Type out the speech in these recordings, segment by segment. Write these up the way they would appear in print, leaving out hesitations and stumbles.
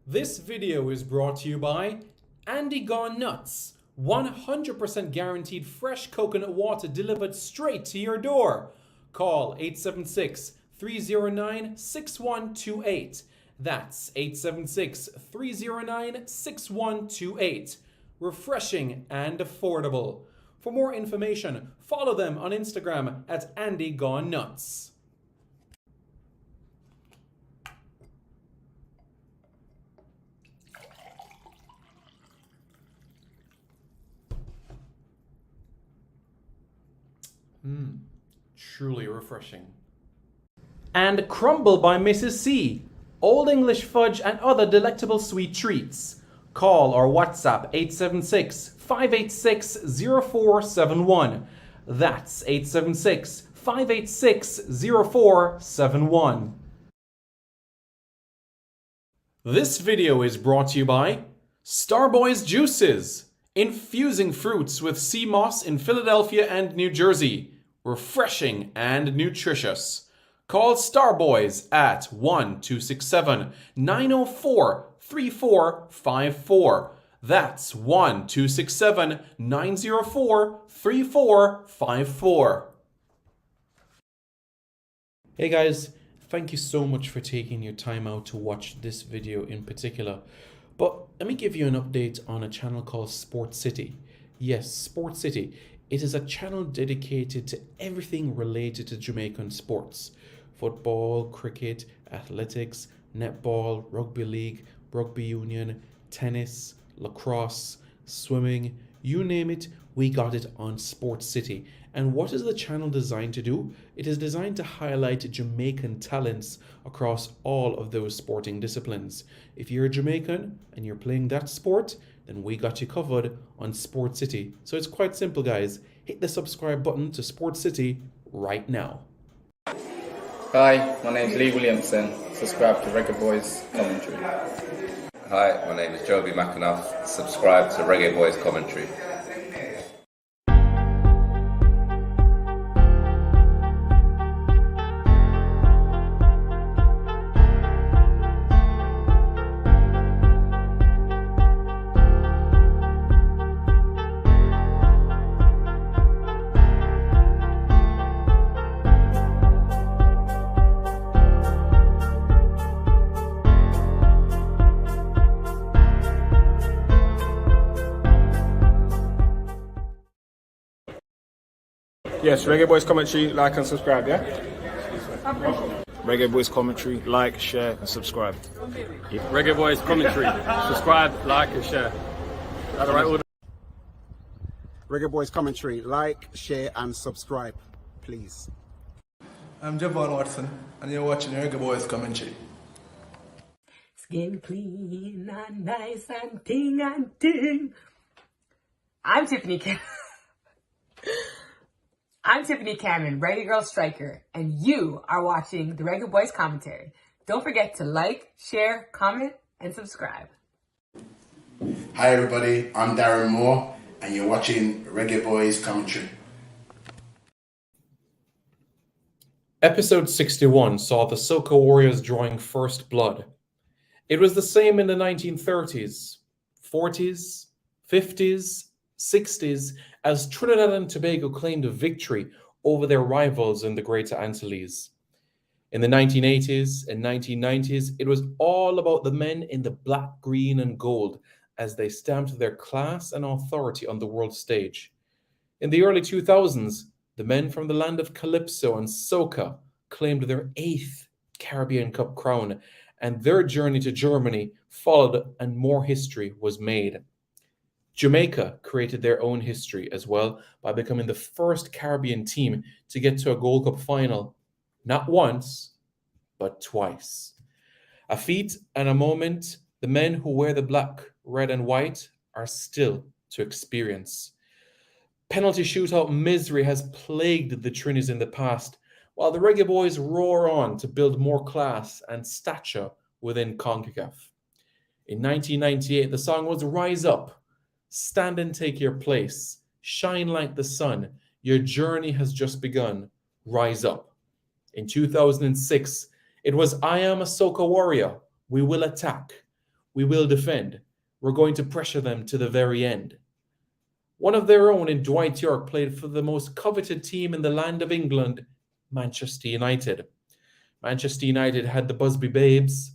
This video is brought to you by Andy Gone Nuts. 100% guaranteed fresh coconut water delivered straight to your door. Call 876-309-6128. That's 876-309-6128. Refreshing and affordable. For more information, follow them on Instagram at Andy Gone Nuts. Truly refreshing. And Crumble by Mrs. C. Old English fudge and other delectable sweet treats. Call or WhatsApp 876-586-0471. That's 876-586-0471. This video is brought to you by Starboy's Juices. Infusing fruits with sea moss in Philadelphia and New Jersey. Refreshing and nutritious. Call Starboys at 1-267-904-3454. That's 1-267-904-3454. Hey guys, thank you so much for taking your time out to watch this video in particular. But let me give you an update on a channel called Sport City. Yes, Sport City. It is a channel dedicated to everything related to Jamaican sports. Football, cricket, athletics, netball, rugby league, rugby union, tennis, lacrosse, swimming, you name it, we got it on Sport City. And what is the channel designed to do? It is designed to highlight Jamaican talents across all of those sporting disciplines. If you're a Jamaican and you're playing that sport, then we got you covered on Sport City. So it's quite simple, guys. Hit the subscribe button to Sport City right now. Hi, my name's Lee Williamson. Subscribe to Reggae Boys Commentary. Hi, my name is Joby McAnuff. Subscribe to Reggae Boys Commentary. Yes, Reggae Boys Commentary, like and subscribe, yeah? Reggae Boys Commentary, like, share and subscribe. Reggae Boys Commentary, subscribe, like and share. Is that the right order? Reggae Boys Commentary, like, share and subscribe, please. I'm Javon Watson, and you're watching Reggae Boys Commentary. Skin clean and nice and ting and ting. I'm Tiffany Cameron, Reggae Girl Striker, and you are watching the Reggae Boys Commentary. Don't forget to like, share, comment, and subscribe. Hi everybody, I'm Darren Moore, and you're watching Reggae Boys Commentary. Episode 61 saw the Soca Warriors drawing first blood. It was the same in the 1930s, 40s, 50s, 60s, as Trinidad and Tobago claimed a victory over their rivals in the Greater Antilles. In the 1980s and 1990s, it was all about the men in the black, green, and gold as they stamped their class and authority on the world stage. In the early 2000s, the men from the land of Calypso and Soca claimed their 8th Caribbean Cup crown, and their journey to Germany followed and more history was made. Jamaica created their own history as well by becoming the first Caribbean team to get to a Gold Cup final, not once, but twice. A feat and a moment the men who wear the black, red, and white are still to experience. Penalty shootout misery has plagued the Trinis in the past, while the Reggae Boys roar on to build more class and stature within CONCACAF. In 1998, the song was Rise Up. Stand and take your place. Shine like the sun. Your journey has just begun. Rise up. In 2006, it was I Am a Soca Warrior. We will attack. We will defend. We're going to pressure them to the very end. One of their own in Dwight York played for the most coveted team in the land of England, Manchester United. Manchester United had the Busby Babes,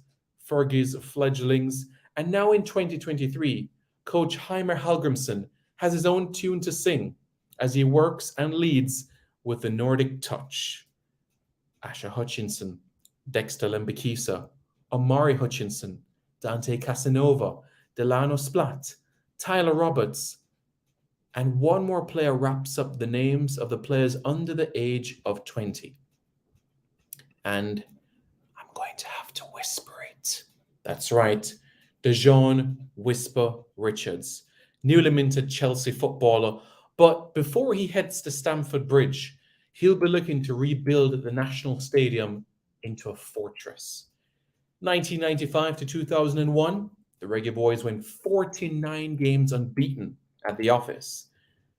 Fergie's fledglings, and now in 2023, coach Heimer Hallgrimsson has his own tune to sing as he works and leads with the Nordic touch. Asha Hutchinson, Dexter Lembikisa, Omari Hutchinson, Dante Casanova, Delano Splat, Tyler Roberts, and one more player wraps up the names of the players under the age of 20. And I'm going to have to whisper it. That's right, DeJohn Whisper Richards, newly minted Chelsea footballer. But before he heads to Stamford Bridge, he'll be looking to rebuild the National Stadium into a fortress. 1995 to 2001, the Reggae Boys went 49 games unbeaten at the office.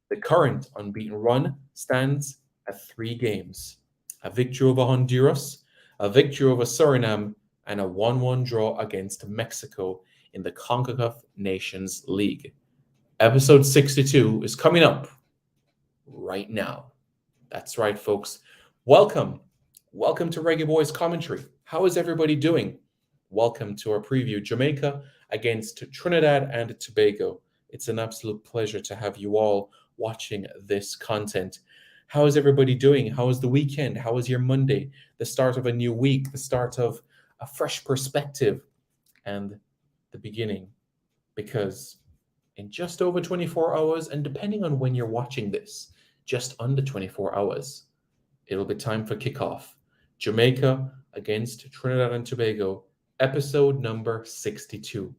The current unbeaten run stands at 3 games. A victory over Honduras, a victory over Suriname, and a 1-1 draw against Mexico in the CONCACAF Nations League. Episode 62 is coming up right now. That's right, folks. Welcome. Welcome to Reggae Boys Commentary. How is everybody doing? Welcome to our preview, Jamaica against Trinidad and Tobago. It's an absolute pleasure to have you all watching this content. How is everybody doing? How was the weekend? How was your Monday? The start of a new week, the start of a fresh perspective, and the beginning. Because in just over 24 hours, and depending on when you're watching this, just under 24 hours, it'll be time for kickoff. Jamaica against Trinidad and Tobago, episode number 62.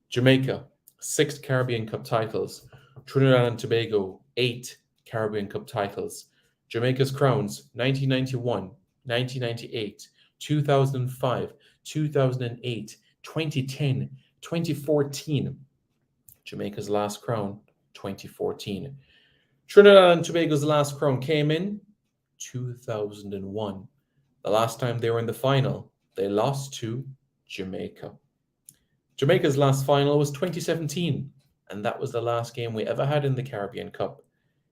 Jamaica, 6 Caribbean Cup titles. Trinidad and Tobago, 8 Caribbean Cup titles. Jamaica's crowns, 1991, 1998, 2005, 2008, 2010, 2014. Jamaica's last crown, 2014. Trinidad and Tobago's last crown came in 2001. The last time they were in the final, they lost to Jamaica. Jamaica's last final was 2017, and that was the last game we ever had in the Caribbean Cup.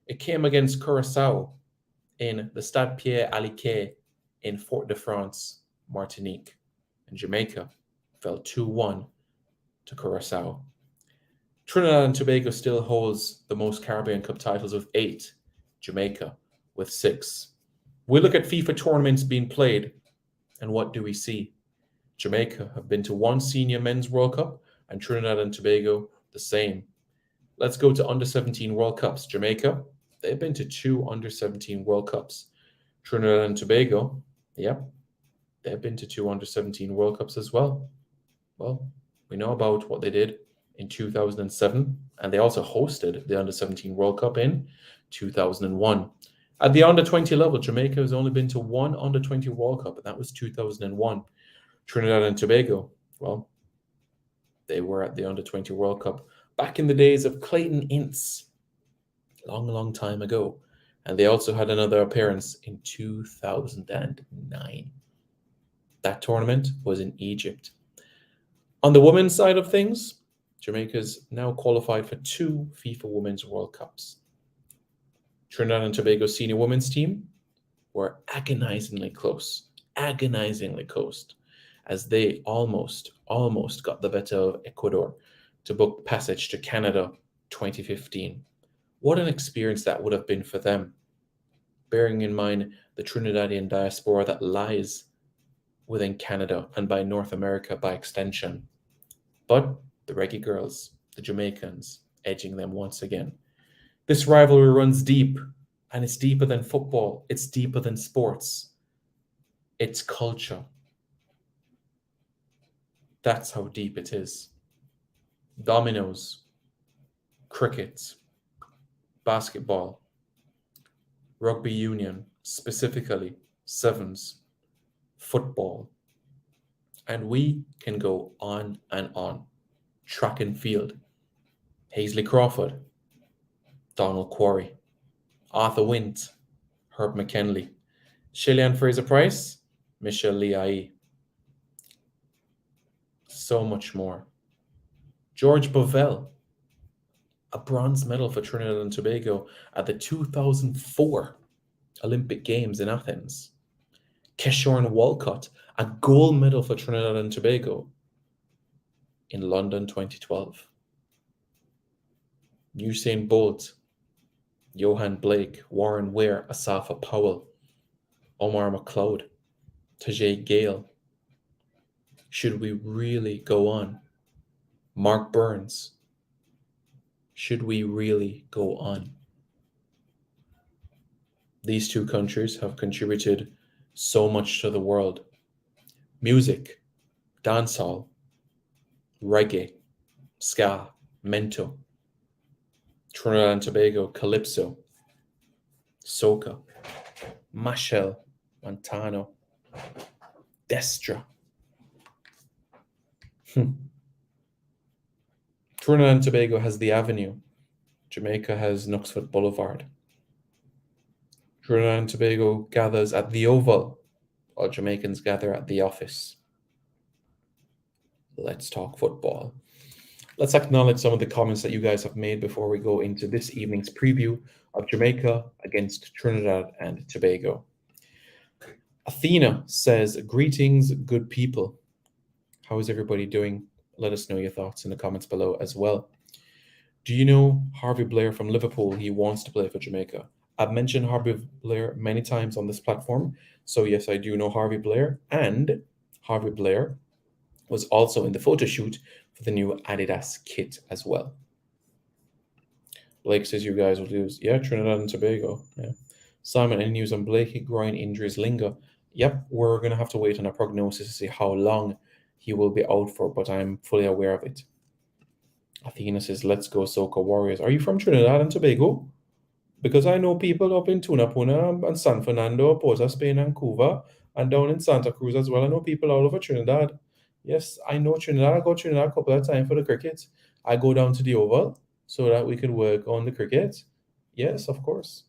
It came against Curaçao in the Stade Pierre-Aliquet in Fort-de-France, Martinique. And Jamaica fell 2-1 to Curaçao. Trinidad and Tobago still holds the most Caribbean Cup titles with 8. Jamaica with 6. We look at FIFA tournaments being played, and what do we see? Jamaica have been to 1 Senior Men's World Cup, and Trinidad and Tobago the same. Let's go to Under-17 World Cups. Jamaica, they've been to 2 Under-17 World Cups. Trinidad and Tobago, yep, they've been to 2 Under-17 World Cups as well. Well, we know about what they did in 2007, and they also hosted the Under-17 World Cup in 2001. At the Under-20 level, Jamaica has only been to 1 Under-20 World Cup, and that was 2001. Trinidad and Tobago, well, they were at the Under-20 World Cup back in the days of Clayton Ince, long time ago. And they also had another appearance in 2009. That tournament was in Egypt. On the women's side of things, Jamaica's now qualified for 2 FIFA Women's World Cups. Trinidad and Tobago senior women's team were agonizingly close, as they almost got the better of Ecuador to book passage to Canada 2015. What an experience that would have been for them, bearing in mind the Trinidadian diaspora that lies within Canada and by North America by extension. But the Reggae girls, the Jamaicans, edging them once again. This rivalry runs deep, and it's deeper than football. It's deeper than sports. It's culture. That's how deep it is. Dominoes, cricket, basketball, rugby union, specifically sevens, football. And we can go on and on. Track and field, Paisley Crawford, Donald Quarry, Arthur Wint, Herb McKinley, Shelley-Ann Fraser-Price, Michelle Liai. So much more. George Bovell, a bronze medal for Trinidad and Tobago at the 2004 Olympic Games in Athens. Keshorn Walcott, a gold medal for Trinidad and Tobago in London 2012. Usain Bolt, Johan Blake, Warren Ware, Asafa Powell, Omar McLeod, Tajay Gale. Should we really go on? Mark Burns. Should we really go on? These two countries have contributed so much to the world. Music, dancehall, reggae, ska, mento. Trinidad and Tobago, calypso, soca, mashel, montano, destra. Trinidad and Tobago has the Avenue. Jamaica has Knucksfoot Boulevard. Trinidad and Tobago gathers at the Oval, while Jamaicans gather at the office. Let's talk football. Let's acknowledge some of the comments that you guys have made before we go into this evening's preview of Jamaica against Trinidad and Tobago. Athena says, greetings, good people. How is everybody doing? Let us know your thoughts in the comments below as well. Do you know Harvey Blair from Liverpool? He wants to play for Jamaica. I've mentioned Harvey Blair many times on this platform. So yes, I do know Harvey Blair. And Harvey Blair was also in the photo shoot for the new Adidas kit as well. Blake says you guys will lose. Yeah, Trinidad and Tobago. Yeah. Simon, any news on Blakey? Groin injuries linger. Yep, we're going to have to wait on a prognosis to see how long he will be out for, but I'm fully aware of it. Athena says, let's go Soca Warriors. Are you from Trinidad and Tobago? Because I know people up in Tunapuna and San Fernando, Port of Spain, and Vancouver, and down in Santa Cruz as well. I know people all over Trinidad. Yes, I know Trinidad. I go to Trinidad a couple of times for the cricket. I go down to the Oval so that we can work on the cricket. Yes, of course.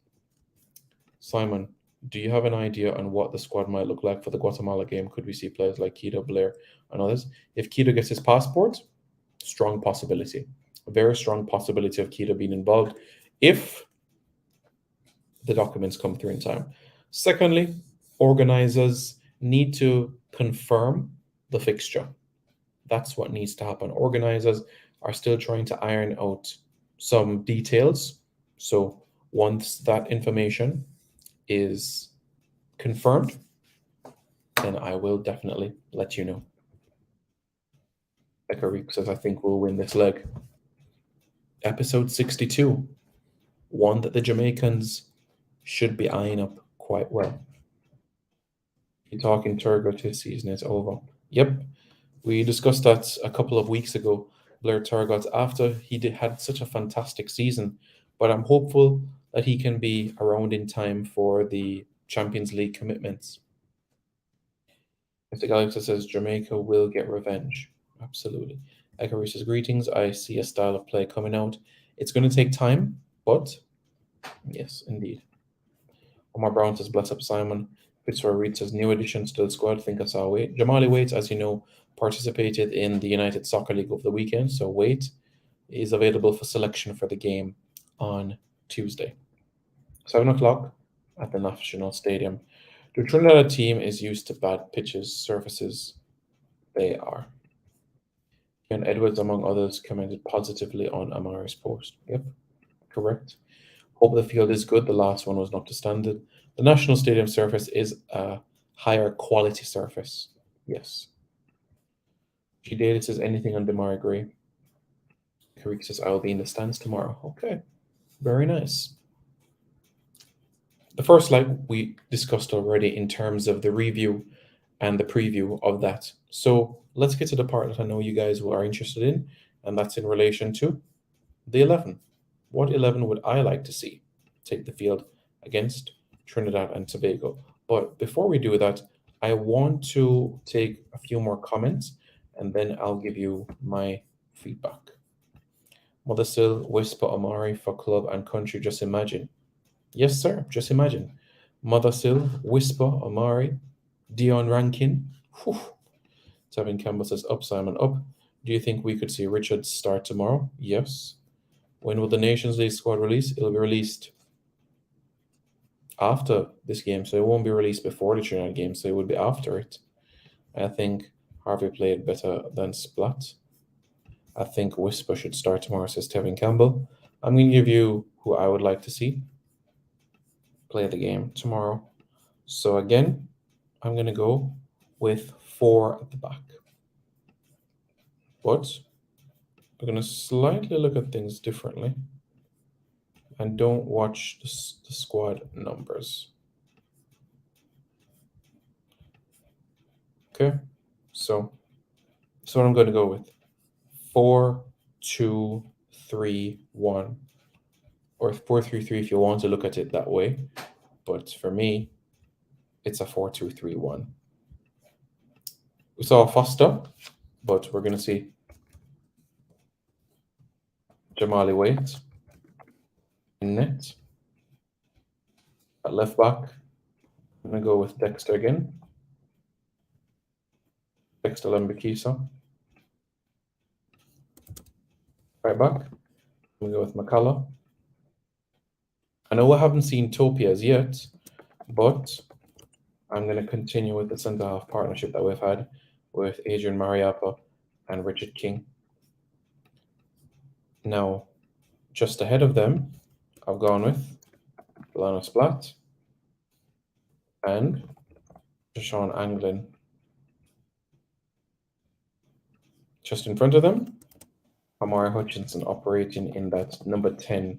Simon, do you have an idea on what the squad might look like for the Guatemala game? Could we see players like Keto, Blair, and others? If Keto gets his passport, strong possibility. A very strong possibility of Keto being involved if the documents come through in time. Secondly, organizers need to confirm the fixture. That's what needs to happen. Organizers are still trying to iron out some details. So once that information is confirmed, then I will definitely let you know. Becca says, I think we'll win this leg. Episode 62. One that the Jamaicans should be eyeing up quite well. You're talking Turgot this season is over. Yep, we discussed that a couple of weeks ago. Blair Turgot, after he had such a fantastic season, but I'm hopeful that he can be around in time for the Champions League commitments. Mr. Galaxy says Jamaica will get revenge. Absolutely. Ekari says, greetings. I see a style of play coming out. It's going to take time, but yes, indeed. Omar Brown says, bless up Simon. Fitzroy Reed says, new additions to the squad. Think I saw Wait. Jamali Waite, as you know, participated in the United Soccer League over the weekend. So Waite is available for selection for the game on Tuesday. 7 o'clock at the National Stadium. The Trinidad team is used to bad pitches, surfaces. They are. Ken Edwards, among others, commented positively on Amari's post. Yep, correct. Hope the field is good. The last one was not to standard. The National Stadium surface is a higher quality surface. Yes. G. Daly says, anything on Demar Gray? Karik says, I will be in the stands tomorrow. Okay, very nice. The first leg we discussed already in terms of the review and the preview of that. So let's get to the part that I know you guys are interested in, and that's in relation to the 11. What 11 would I like to see take the field against Trinidad and Tobago? But before we do that, I want to take a few more comments, and then I'll give you my feedback. Mother Still, Whisper Amari for club and country, just imagine. Yes, sir, just imagine. Mother Still, Whisper Amari, Dion Rankin. Whew. Tevin Campbell says, up, Simon, up. Do you think we could see Richard start tomorrow? Yes. When will the Nations League squad release? It'll be released after this game, so it won't be released before the Trinidad game, so it would be after it. I think Harvey played better than Splat. I think Whisper should start tomorrow, says Tevin Campbell. I'm going to give you who I would like to see play the game tomorrow. So again, I'm going to go with 4 at the back. But we're going to slightly look at things differently. And don't watch the squad numbers. Okay, so that's what I'm going to go with. 4, 2, 3, 1. Or 4-3-3 if you want to look at it that way. But for me, it's a 4-2-3-1. We saw Foster, but we're going to see Jamali Waite in net. At left back, I'm going to go with Dexter again. Dexter Lembikisa. Right back, I'm going to go with McCullough. I know I haven't seen Topias yet, but I'm going to continue with the centre-half partnership that we've had with Adrian Mariappa and Richard King. Now, just ahead of them, I've gone with Lana Splat and Sean Anglin. Just in front of them, Amari Hutchinson operating in that number 10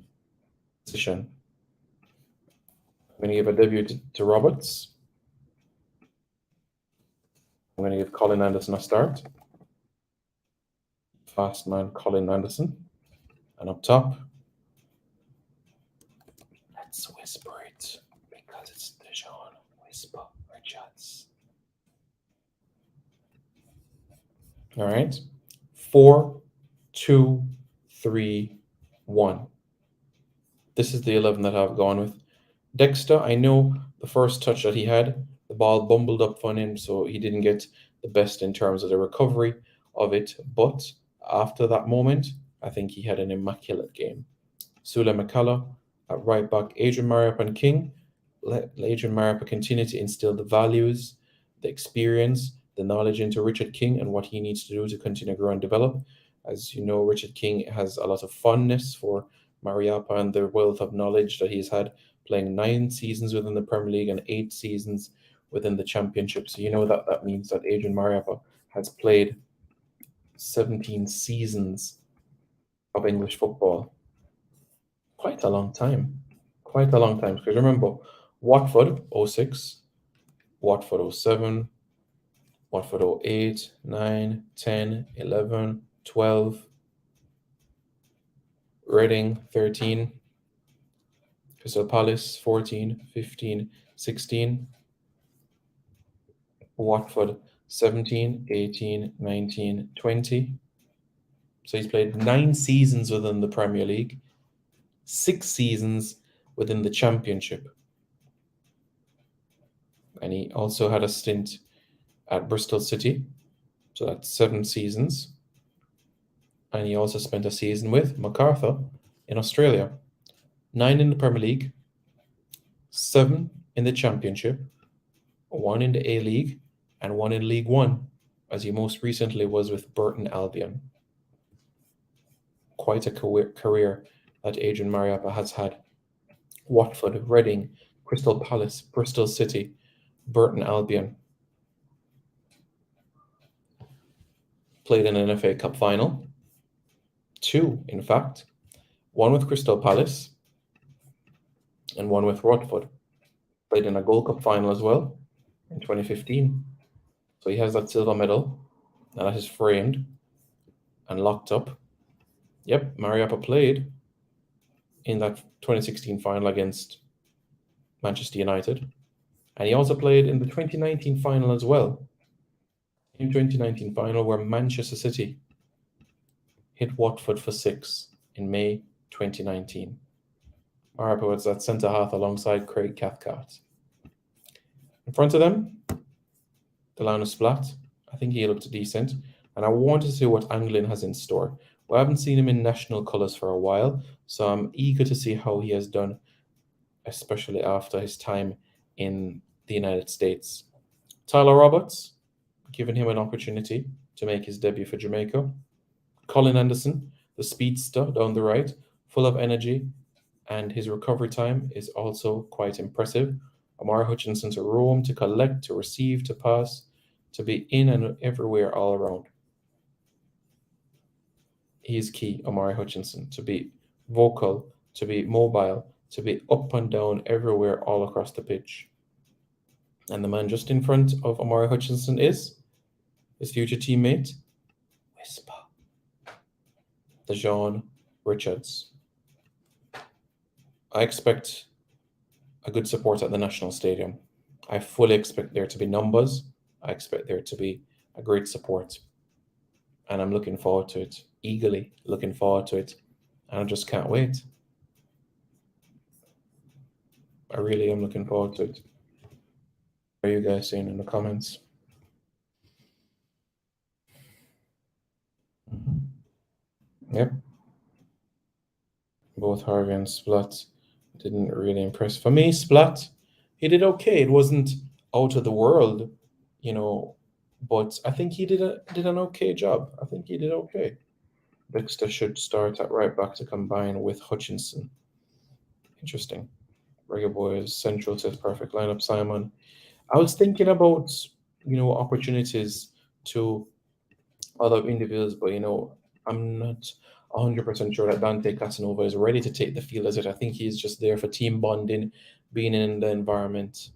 position. I'm going to give a debut to Roberts. I'm going to give Colin Anderson a start. Fast man Colin Anderson. And up top, let's whisper it because it's Dejan Whisper Richards. All right. 4, 2, 3, 1. This is the 11 that I've gone with. Dexter, I know the first touch that he had, the ball bumbled up on him, so he didn't get the best in terms of the recovery of it. But after that moment, I think he had an immaculate game. Sule McCullough at right back, Adrian Mariappa and King. Let Adrian Mariappa continue to instill the values, the experience, the knowledge into Richard King and what he needs to do to continue to grow and develop. As you know, Richard King has a lot of fondness for Mariappa and the wealth of knowledge that he's had playing 9 seasons within the Premier League and 8 seasons within the Championship. So you know that means that Adrian Mariappa has played 17 seasons of English football. Quite a long time. Because remember, Watford 06, Watford 07, Watford 08, 9, 10, 11, 12, Reading 13, Crystal Palace 14, 15, 16, Watford 17, 18, 19, 20. So he's played 9 seasons within the Premier League, 6 seasons within the Championship. And he also had a stint at Bristol City. So that's 7 seasons. And he also spent a season with MacArthur in Australia. 9 in the Premier League, 7 in the Championship, 1 in the A-League, and 1 in League One, as he most recently was with Burton Albion. Quite a career that Adrian Mariappa has had. Watford, Reading, Crystal Palace, Bristol City, Burton Albion. Played in an FA Cup final. 2, in fact. 1 with Crystal Palace and 1 with Watford. Played in a Gold Cup final as well in 2015. So he has that silver medal, and that is framed and locked up. Yep, Mariappa played in that 2016 final against Manchester United. And he also played in the 2019 final as well. In 2019 final where Manchester City hit Watford for 6 in May 2019. Mariappa was at centre-half alongside Craig Cathcart. In front of them, Delano Splat. I think he looked decent. And I want to see what Anglin has in store. We haven't seen him in national colours for a while, so I'm eager to see how he has done, especially after his time in the United States. Tyler Roberts, giving him an opportunity to make his debut for Jamaica. Colin Anderson, the speedster down the right, full of energy, and his recovery time is also quite impressive. Amari Hutchinson to roam, to collect, to receive, to pass, to be in and everywhere all around. He is key, Amari Hutchinson, to be vocal, to be mobile, to be up and down everywhere all across the pitch. And the man just in front of Amari Hutchinson is his future teammate, Whisper, Dejon Richards. I expect a good support at the National Stadium. I fully expect there to be numbers. I expect there to be a great support. And I'm looking forward to it, eagerly looking forward to it. And I just can't wait. I really am looking forward to it. What are you guys saying in the comments? Yep. Both Harvey and Splat didn't really impress. For me, Splat, he did okay. It wasn't out of the world, but I think he did an okay job. I think he did okay. Dexter should start at right back to combine with Hutchinson. Interesting. Reggae Boys central to his perfect lineup, Simon. I was thinking about, opportunities to other individuals, but, I'm not 100% sure that Dante Casanova is ready to take the field as it. I think he's just there for team bonding, being in the environment.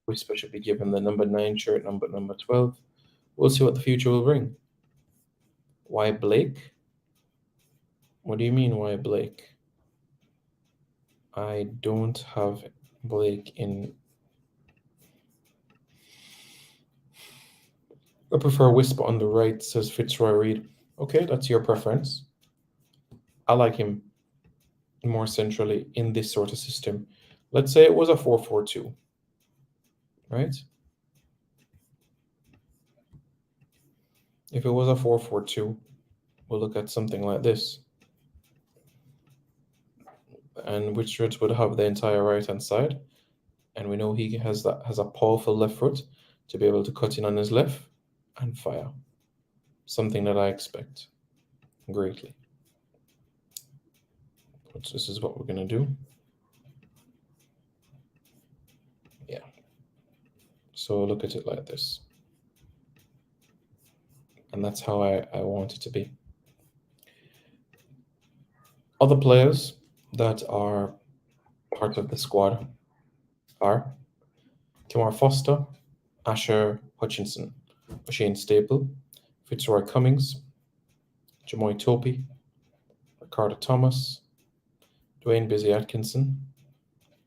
Whisper should be given the number 9 shirt, number 12. We'll see what the future will bring. Why Blake? What do you mean, why Blake? I don't have Blake in. I prefer Whisper on the right, says Fitzroy Reed. Okay, that's your preference. I like him more centrally in this sort of system. Let's say it was a 4-4-2, right? If it was a 4-4-2, we'll look at something like this. And Richards would have the entire right-hand side. And we know he has a powerful left foot to be able to cut in on his left and fire. Something that I expect greatly. But this is what we're going to do. Yeah. So look at it like this. And that's how I want it to be. Other players that are part of the squad are Timor Foster, Asher Hutchinson, Shane Staple, Fitzroy Cummings, Jamoy Topi, Ricardo Thomas, Dwayne Busy Atkinson,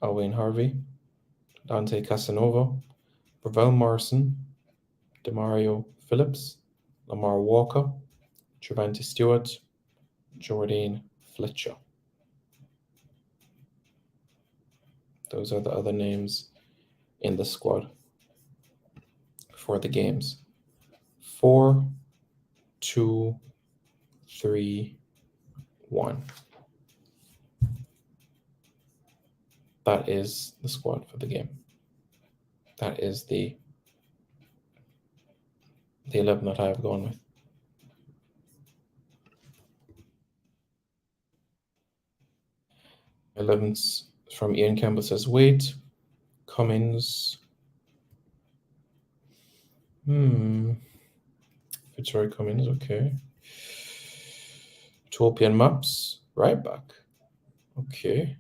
Alwyn Harvey, Dante Casanova, Gravel Morrison, Demario Phillips, Lamar Walker, Trevante Stewart, Jordan Fletcher. Those are the other names in the squad for the games. 4, 2, 3, 1. That is the squad for the game. That is the 11 that I have gone with. Eleven's from Ian Campbell says Wait, Cummins. Fitzroy Cummins, okay. Utopian Maps, right back. Okay.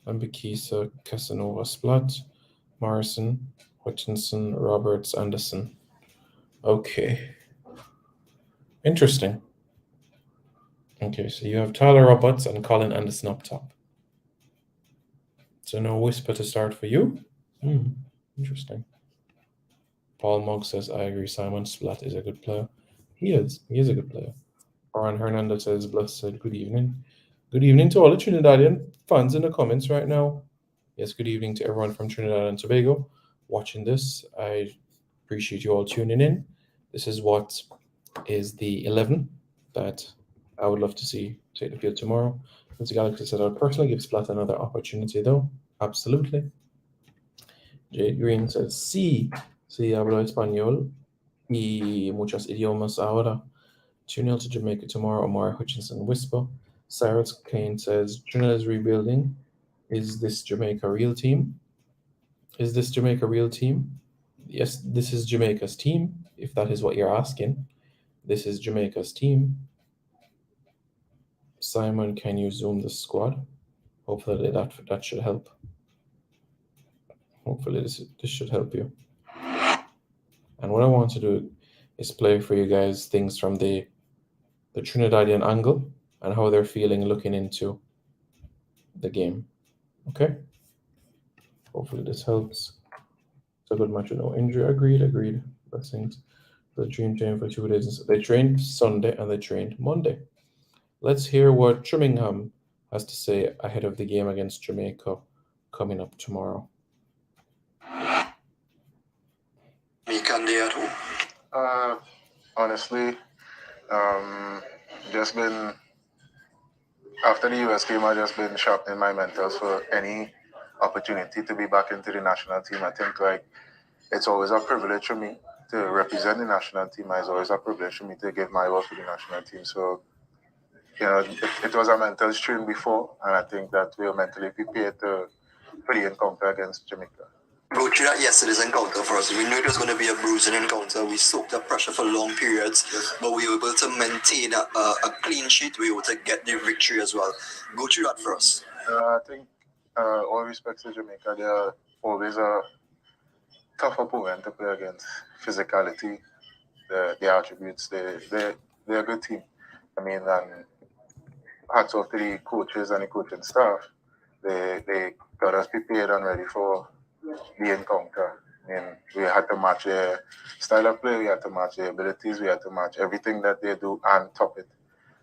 Ambikisa, Casanova, Splat, Morrison, Hutchinson, Roberts, Anderson. Okay. Interesting. Okay, so you have Tyler Roberts and Colin Anderson up top. So no Whisper to start for you? Interesting. Paul Mogg says, I agree, Simon Splat is a good player. He is a good player. Oran Hernandez says, blessed, good evening. Good evening to all the Trinidadian fans in the comments right now. Yes, good evening to everyone from Trinidad and Tobago watching this. I appreciate you all tuning in. This is what is the 11 that I would love to see take the field tomorrow. Quincy Galaxy said, I'll personally give Splat another opportunity, though. Absolutely. Jade Green says, sí hablo español y muchos idiomas ahora. 2-0 to Jamaica tomorrow, Omar Hutchinson whisper. Cyrus Kane says, Trinidad is rebuilding. Is this Jamaica real team? Is this Jamaica real team? Yes, this is Jamaica's team, if that is what you're asking. This is Jamaica's team. Simon, can you zoom the squad? Hopefully that should help. Hopefully this should help you. And what I want to do is play for you guys things from the Trinidadian angle and how they're feeling looking into the game. Okay? Hopefully this helps. It's a good match with no injury. Agreed. Blessings. The dream trained for 2 days. They trained Sunday and they trained Monday. Let's hear what Trimmingham has to say ahead of the game against Jamaica coming up tomorrow. Honestly, just been after the US game, I've just been sharpening my mentals for any opportunity to be back into the national team. I think it's always a privilege for me to represent the national team. It's always a privilege for me to give my all for the national team. So, it was a mental strain before, and I think that we are mentally prepared for the encounter against Jamaica. Go through that yesterday's encounter for us. We knew it was going to be a bruising encounter. We soaked up pressure for long periods, but we were able to maintain a clean sheet. We were able to get the victory as well. Go through that for us. I think, all respects to Jamaica, they are always a tough opponent to play against. Physicality, the attributes, they're a good team. I mean, and hats off to the coaches and the coaching staff. They got us prepared and ready for the encounter. I mean, we had to match their style of play, we had to match their abilities, we had to match everything that they do and top it,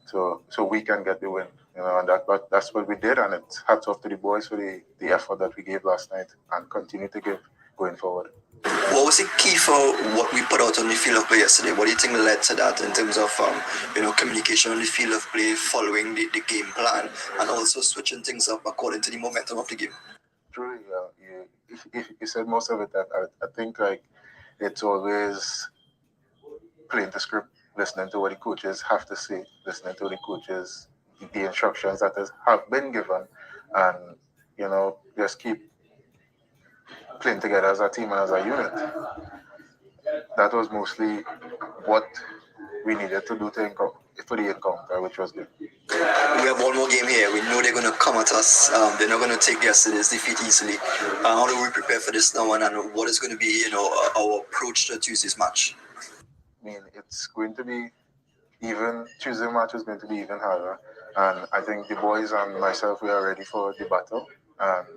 so we can get the win. And that's what we did, and it's hats off to the boys for the effort that we gave last night and continue to give going forward. What was the key for what we put out on the field of play yesterday? What do you think led to that in terms of communication on the field of play, following the game plan, and also switching things up according to the momentum of the game? Truly, you said most of it. I think it's always playing the script, listening to what the coaches have to say, listening to the coaches, the instructions that have been given, and just keep playing together as a team and as a unit. That was mostly what we needed to do for the encounter, which was good. We have one more game here. We know they're going to come at us. They're not going to take yesterday's defeat easily. How do we prepare for this now, and what is going to be, our approach to Tuesday's match? I mean, it's going to be even. Tuesday match is going to be even harder, and I think the boys and myself, we are ready for the battle. And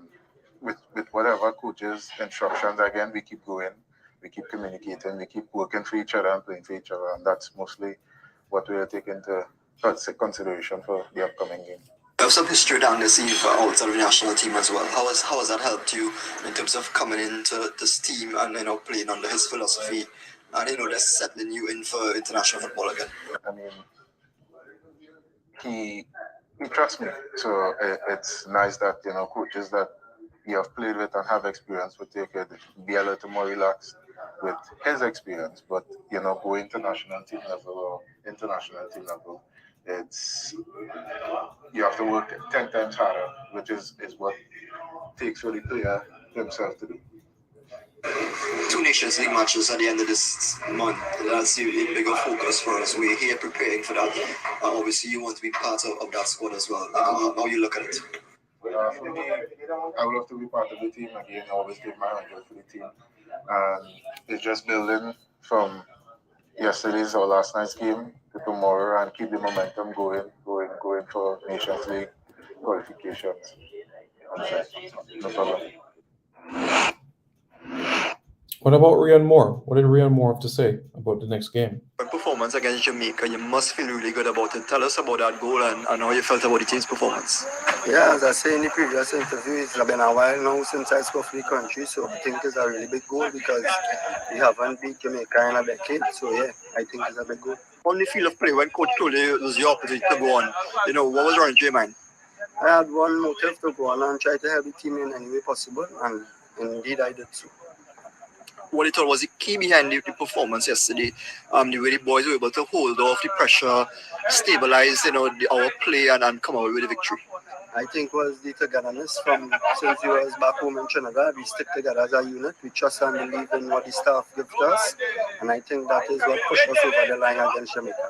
with whatever coaches' instructions, again, we keep going, we keep communicating, we keep working for each other and playing for each other, and that's mostly what we are taking into consideration for the upcoming game. You have some history down this eve outside of the national team as well. How has that helped you in terms of coming into this team and playing under his philosophy and just settling you in for international football again? I mean, he trusts me, so it's nice that coaches that you have played with and have experience would take it, be a little more relaxed with his experience. But going to national team level or international team level, you have to work 10 times harder, which is what takes for the player himself to do. 2 Nations League matches at the end of this month. That's the bigger focus for us. We're here preparing for that. Obviously, you want to be part of that squad as well. How you look at it? For me, I would love to be part of the team again. I always give my 100 for the team. And it's just building from yesterday's or last night's game to tomorrow and keep the momentum going for Nations League qualifications. No problem. What about Rian Moore? What did Rian Moore have to say about the next game? Performance against Jamaica, you must feel really good about it. Tell us about that goal and how you felt about the team's performance. Yeah, as I say in the previous interview, it's been a while now since I scored for the country, so I think it's a really big goal because we haven't beat Jamaica in a decade. So yeah, I think it's a big goal. On the field of play, when coach told you it was your opportunity to go on, what was running through your mind? I had one motive to go on and try to help the team in any way possible, and indeed I did so. What you thought was the key behind the performance yesterday? The way the boys were able to hold off the pressure, stabilize, our play and come out with a victory. I think was the togetherness from since we was back home in Trinidad. We stick together as a unit. We trust and believe in what the staff gives us, and I think that is what pushed us over the line against Jamaica.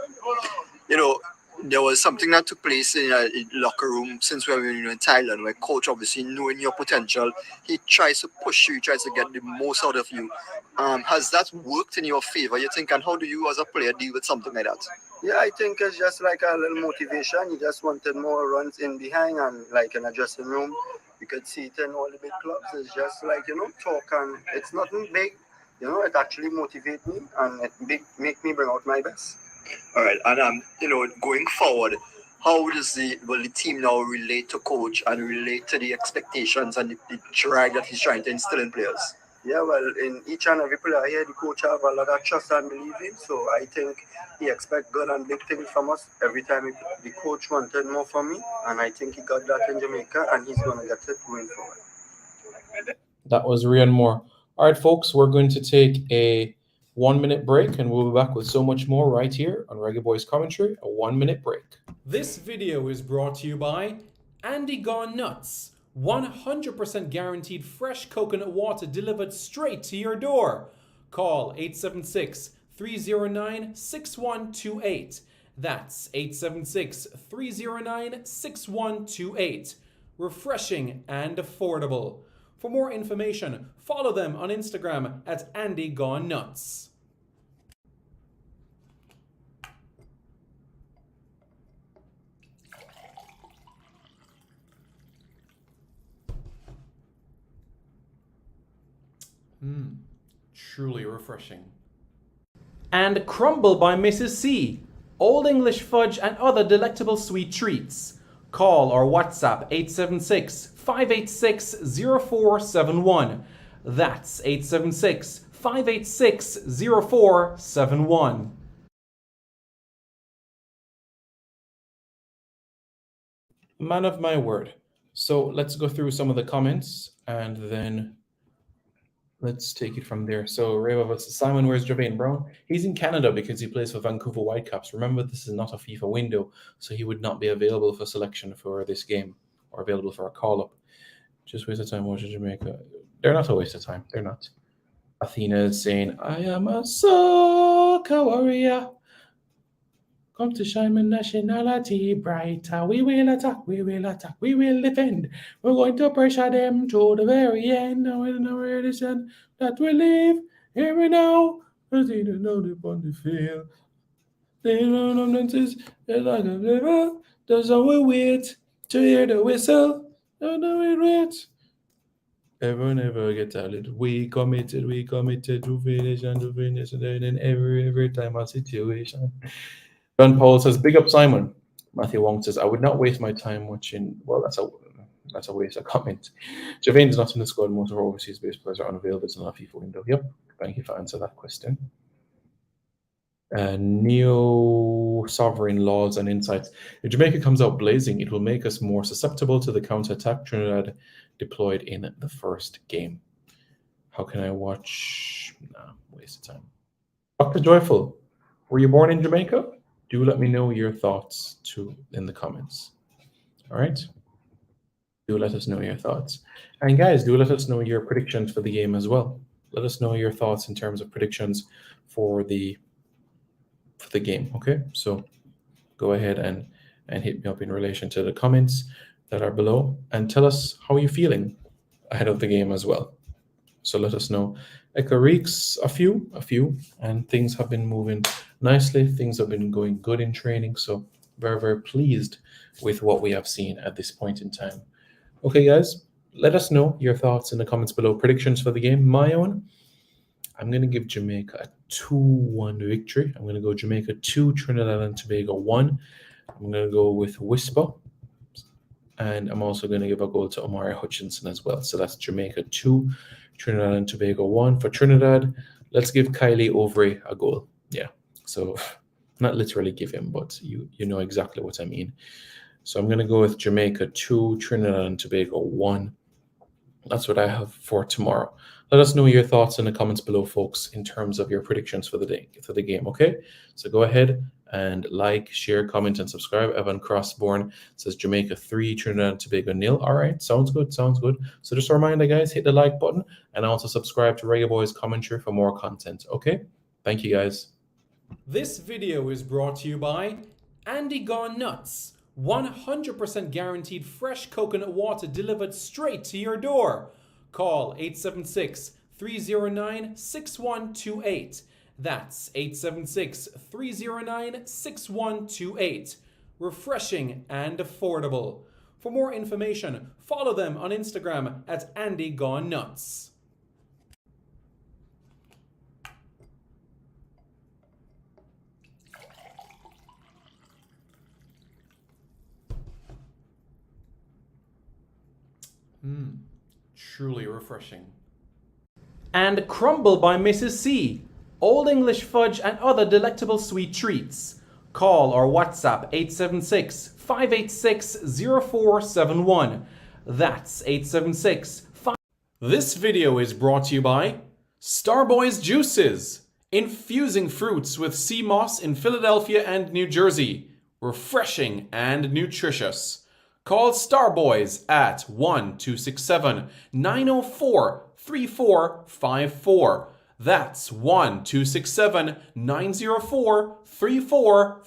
There was something that took place in a locker room since we were in Thailand, where coach, obviously knowing your potential, he tries to push you, he tries to get the most out of you. Has that worked in your favor, you think, and how do you as a player deal with something like that? Yeah, I think it's just like a little motivation. He just wanted more runs in behind, and like in a dressing room, you could see it in all the big clubs. It's just like, talk, and it's nothing big. It actually motivates me, and it make me bring out my best. All right, and going forward, how does the team now relate to coach and relate to the expectations and the drive that he's trying to instill in players? Yeah, well, in each and every player here, the coach have a lot of trust and belief in. So I think he expects good and big things from us. Every time the coach wanted more from me, and I think he got that in Jamaica, and he's going to get it going forward. That was Rian Moore. All right, folks, we're going to take a 1-minute break, and we'll be back with so much more right here on Reggae Boys Commentary. A 1-minute break. This video is brought to you by Andy Gone Nuts. 100% guaranteed fresh coconut water delivered straight to your door. Call 876-309-6128. That's 876-309-6128. Refreshing and affordable. For more information, follow them on Instagram at Andy Gone Nuts. Truly refreshing. And Crumble by Mrs. C. Old English fudge and other delectable sweet treats. Call or WhatsApp 876-586-0471. That's 876-586-0471. Man of my word. So let's go through some of the comments and then let's take it from there. So Reva says, Simon, where's Jermaine Brown? He's in Canada because he plays for Vancouver Whitecaps. Remember, this is not a FIFA window, so he would not be available for selection for this game or available for a call-up. Just waste of time watching Jamaica. They're not a waste of time. They're not. Athena is saying, I am a soccer warrior. Come to shine my nationality brighter. We will attack, we will attack, we will defend. We're going to pressure them to the very end. Now in our edition that we live here and now. I see the note upon the field. They run on lenses, they're like a river. That's how we wait to hear the whistle. Don't know it wait. Never get tired. We committed to finish, and then every time a situation. John Paul says, big up Simon. Matthew Wong says, I would not waste my time watching. Well, that's a waste of comment. Javane is not in the squad. Most of our overseas-based players are unavailable. It's not a FIFA window. Yep. Thank you for answering that question. Neo-sovereign laws and insights. If Jamaica comes out blazing, it will make us more susceptible to the counter-attack Trinidad deployed in the first game. How can I watch? Nah, waste of time. Dr. Joyful, were you born in Jamaica? Do let me know your thoughts too in the comments. All right? Do let us know your thoughts. And guys, do let us know your predictions for the game as well. Let us know your thoughts in terms of predictions for the game, okay? So go ahead and hit me up in relation to the comments that are below and tell us how you're feeling ahead of the game as well. So let us know. Echo Reeks, a few, and things have been moving nicely. Things have been going good in training. So very, very pleased with what we have seen at this point in time. Okay, guys, let us know your thoughts in the comments below. Predictions for the game. My own, I'm going to give Jamaica a 2-1 victory. I'm going to go Jamaica 2, Trinidad and Tobago 1. I'm going to go with Whisper. And I'm also going to give a goal to Omari Hutchinson as well. So that's Jamaica 2, Trinidad and Tobago 1. For Trinidad, let's give Kylie Overy a goal. Yeah. So not literally give him, but you know exactly what I mean. So I'm going to go with Jamaica 2, Trinidad and Tobago 1. That's what I have for tomorrow. Let us know your thoughts in the comments below, folks, in terms of your predictions for the day, for the game, okay? So go ahead and like, share, comment, and subscribe. Evan Crossborn says Jamaica 3, Trinidad and Tobago 0. All right, sounds good, sounds good. So just a reminder, guys, hit the like button and also subscribe to Reggae Boys Commentary for more content, okay? Thank you, guys. This video is brought to you by Andy Gone Nuts. 100% guaranteed fresh coconut water delivered straight to your door. Call 876-309-6128. That's 876-309-6128. Refreshing and affordable. For more information, follow them on Instagram at Andy Gone Nuts. Truly refreshing. And Crumble by Mrs. C. Old English fudge and other delectable sweet treats. Call or WhatsApp 876-586-0471. That's 876-5... This video is brought to you by Starboys Juices. Infusing fruits with sea moss in Philadelphia and New Jersey. Refreshing and nutritious. Call Starboys at 1-267-904-3454. That's 1-267-904-3454.